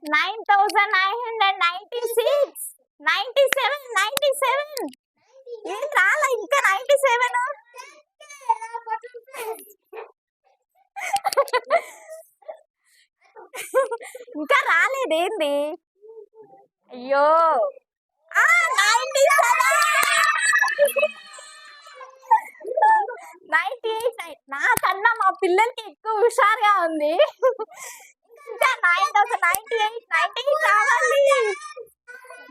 9,996, 97, 97. ఏం రాలా ఇంకా 97. ఇంకా రాలేదేంది? అయ్యో 98. నాకన్నా మా పిల్లలకి ఎక్కువ హుషారుగా ఉంది. ఇంకా 9,098 రావాలి.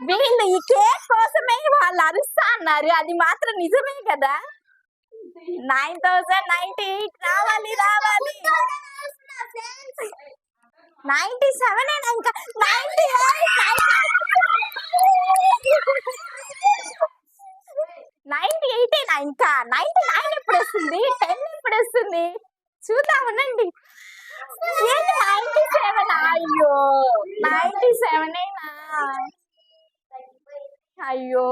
వీళ్ళు ఈ కేక్ కోసమే వాళ్ళు అరుస్తా అన్నారు, అది మాత్రం నిజమే కదా. 9,098 రావాలి. 97 ఇంకా 98 ఇంకా 99 ఎప్పుడు వస్తుంది, 10 ఎప్పుడు వస్తుంది చూద్దాం ఉండండి. 97. అయ్యో 97 అయ్యో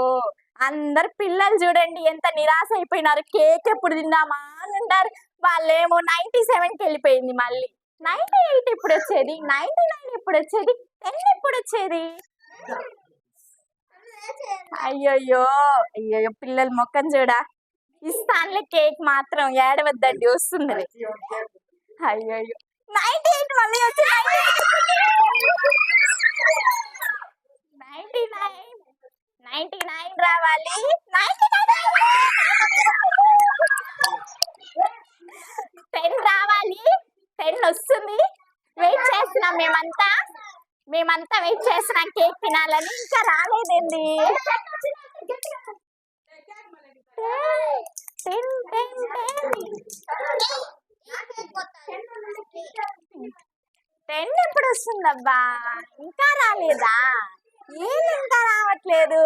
అందరు పిల్లలు చూడండి ఎంత నిరాశ అయిపోయినారు. కేక్ ఎప్పుడు తిందామా అని అంటారు, వాళ్ళేమో 97కి వెళ్ళిపోయింది. మళ్ళీ 98 ఎప్పుడు వచ్చేది, 99 ఎప్పుడు వచ్చేది, 10 ఎప్పుడు వచ్చేది. అయ్యయ్యో పిల్లల మొక్కం చూడా. ఇస్తానులే కేక్ మాత్రం ఏడవద్దండి, వస్తుంది. అయ్యయ్యో 98 మళ్ళీ వచ్చి 99 రావాలి. 10 రావాలి. 10 వస్తుంది. వెయిట్ చేస్తున్నాం మేమంతా వెయిట్ చేస్తున్నాం కేక్ తినాలని. ఇంకా రాలేదండి. 10 ఎప్పుడు వస్తుందబ్బా, ఇంకా రాలేదా? ఏది ఇంకా రావట్లేదు.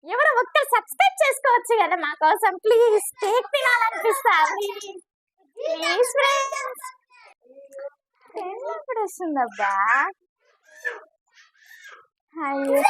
ఎవరో ఒక్కరు సబ్స్క్రైబ్ చేసుకోవచ్చు కదా మా కోసం, ప్లీజ్. కేక్ తినాలనిపిస్తుంది. Please friends. 10 ఎప్పుడు వస్తుందబ్బా? అయ్యో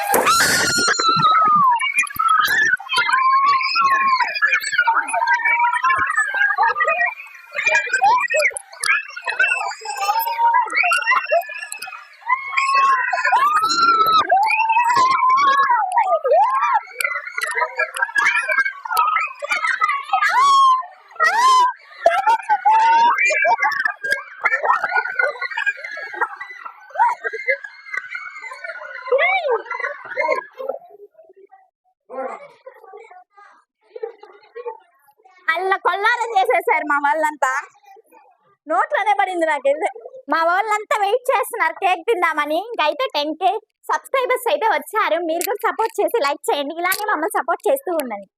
అల్ల కొల్లారం చేసేసారు మా వాళ్ళంతా. నోట్లోనే పడింది నాకైతే. మా వాళ్ళంతా వెయిట్ చేస్తున్నారు కేక్ తిందామని. ఇంకైతే 10K సబ్స్క్రైబర్స్ అయితే వచ్చారు. మీరు కూడా సపోర్ట్ చేసి లైక్ చేయండి, ఇలానే మమ్మల్ని సపోర్ట్ చేస్తూ ఉండండి.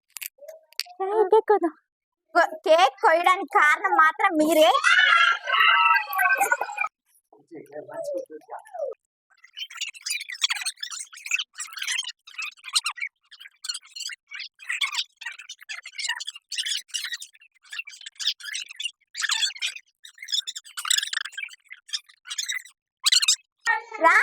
కేక్ కోయడానికి కారణం మాత్రం మీరే. రా